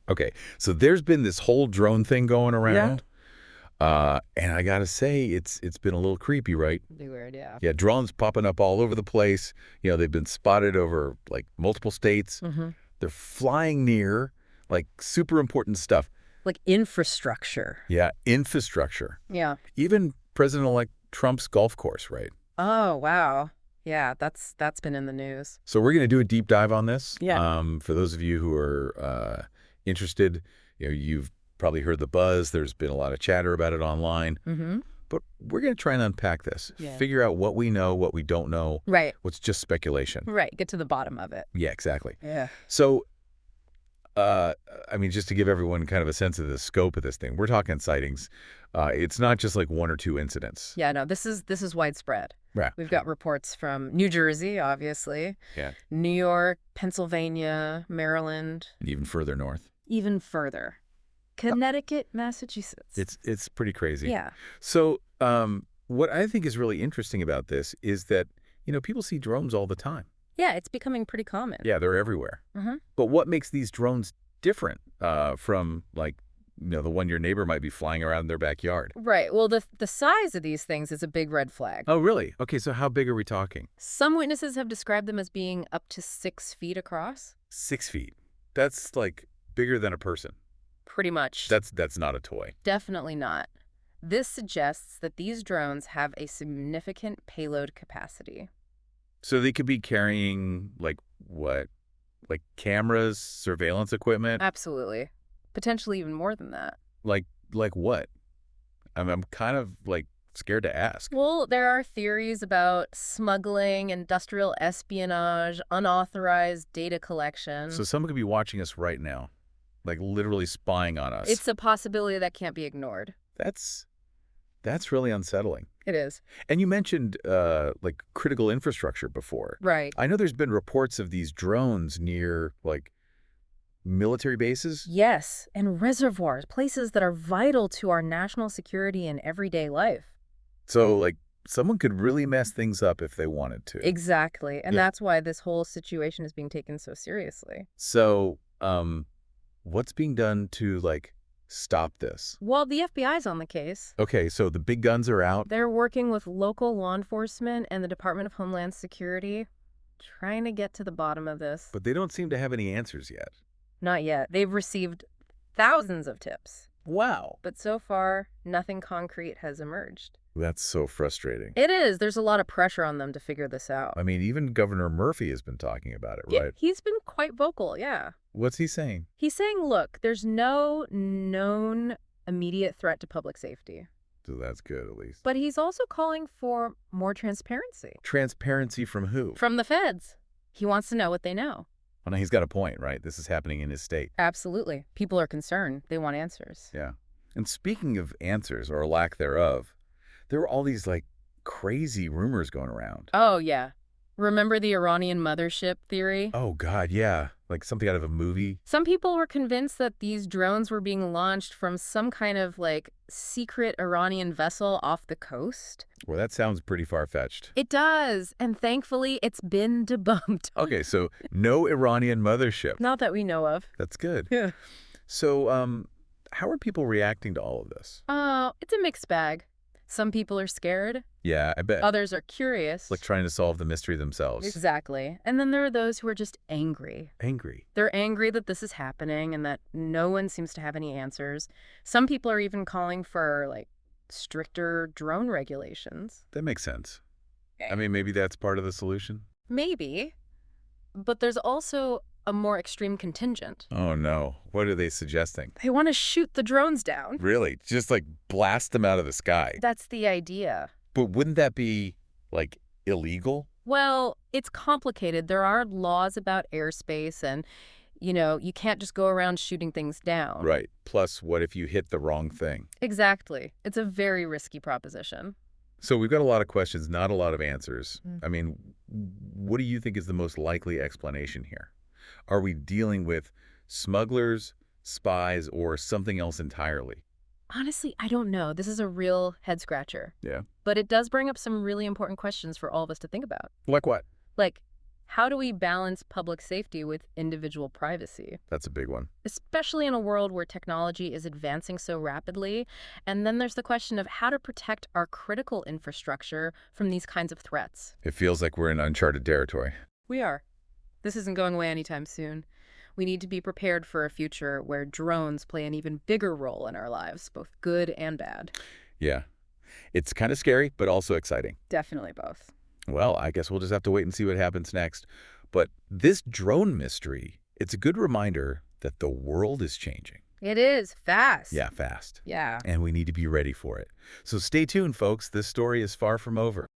Okay, so there's been this whole drone thing going around. And I gotta say, it's been a little creepy, right? Pretty weird, yeah. Yeah, drones popping up all over the place. They've been spotted over, like, multiple states. Mm-hmm. They're flying near, like, super important stuff. Like infrastructure. Yeah, infrastructure. Yeah. Even President-elect Trump's golf course, right? Oh, wow. Yeah, that's been in the news. So we're going to do a deep dive on this. Yeah. For those of you who are interested, you've probably heard the buzz. There's been a lot of chatter about it online. Mm-hmm. But we're going to try and unpack this, Yeah. figure out what we know, what we don't know, Right. what's just speculation. Right. Get to the bottom of it. Yeah, exactly. Yeah. So, just to give everyone kind of a sense of the scope of this thing, we're talking sightings. It's not just like one or two incidents. Yeah, no, this is widespread. Right. We've got reports from New Jersey, obviously. Yeah. New York, Pennsylvania, Maryland. And even further north. Even further. Connecticut, Massachusetts. It's pretty crazy. Yeah. So, what I think is really interesting about this is that, people see drones all the time. Yeah, it's becoming pretty common. Yeah, they're everywhere. Mm-hmm. But what makes these drones different from, like, the one your neighbor might be flying around in their backyard? Right. Well, the size of these things is a big red flag. Oh, really? Okay, so how big are we talking? Some witnesses have described them as being up to 6 feet across. 6 feet. That's, like, bigger than a person. Pretty much. That's not a toy. Definitely not. This suggests that these drones have a significant payload capacity. So they could be carrying, like, what? Like cameras, surveillance equipment? Absolutely. Potentially even more than that. Like what? I'm kind of, like, scared to ask. Well, there are theories about smuggling, industrial espionage, unauthorized data collection. So someone could be watching us right now, like literally spying on us. It's a possibility that can't be ignored. That's really unsettling. It is. And you mentioned, like, critical infrastructure before. Right. I know there's been reports of these drones near, like, military bases. Yes, and reservoirs, places that are vital to our national security and everyday life. So, like, someone could really mess things up if they wanted to. Exactly. And Yeah. that's why this whole situation is being taken so seriously. So, what's being done to, like, stop this? Well, the FBI's on the case. Okay, so the big guns are out. They're working with local law enforcement and the Department of Homeland Security, trying to get to the bottom of this. But they don't seem to have any answers yet. Not yet. They've received thousands of tips, Wow. but so far, nothing concrete has emerged. That's so frustrating. It is. There's a lot of pressure on them to figure this out. I mean, even Governor Murphy has been talking about it, Yeah, right? he's been quite vocal, yeah. What's he saying? He's saying, look, there's no known immediate threat to public safety. So that's good, at least. But he's also calling for more transparency. Transparency from who? From the feds. He wants to know what they know. Well, now he's got a point, right? This is happening in his state. Absolutely. People are concerned. They want answers. Yeah. And speaking of answers, or lack thereof, there were all these, like, crazy rumors going around. Oh, yeah. Remember the Iranian mothership theory? Oh, God, yeah. Like something out of a movie. Some people were convinced that these drones were being launched from some kind of, like, secret Iranian vessel off the coast. Well, that sounds pretty far-fetched. It does. And thankfully, it's been debunked. Okay, so no Iranian mothership. Not that we know of. That's good. Yeah. So, how are people reacting to all of this? It's a mixed bag. Some people are scared. Yeah, I bet. Others are curious. Like trying to solve the mystery themselves. Exactly. And then there are those who are just angry. Angry. They're angry that this is happening and that no one seems to have any answers. Some people are even calling for, like, stricter drone regulations. That makes sense. I mean, maybe that's part of the solution. Maybe. But there's also a more extreme contingent. Oh, no. What are they suggesting? They want to shoot the drones down. Really? Just, like, blast them out of the sky? That's the idea. But wouldn't that be, like, illegal? Well, it's complicated. There are laws about airspace and, you can't just go around shooting things down. Right. Plus, what if you hit the wrong thing? Exactly. It's a very risky proposition. So we've got a lot of questions, not a lot of answers. I mean, what do you think is the most likely explanation here? Are we dealing with smugglers, spies, or something else entirely? Honestly, I don't know. This is a real head-scratcher. Yeah. But it does bring up some really important questions for all of us to think about. Like what? Like, How do we balance public safety with individual privacy? That's a big one. Especially in a world where technology is advancing so rapidly. And then there's the question of how to protect our critical infrastructure from these kinds of threats. It feels like we're in uncharted territory. We are. This isn't going away anytime soon. We need to be prepared for a future where drones play an even bigger role in our lives, both good and bad. Yeah. It's kind of scary, but also exciting. Definitely both. Well, I guess we'll just have to wait and see what happens next. But this drone mystery, it's a good reminder that the world is changing. It is fast. Yeah, fast. Yeah. And we need to be ready for it. So stay tuned, folks. This story is far from over.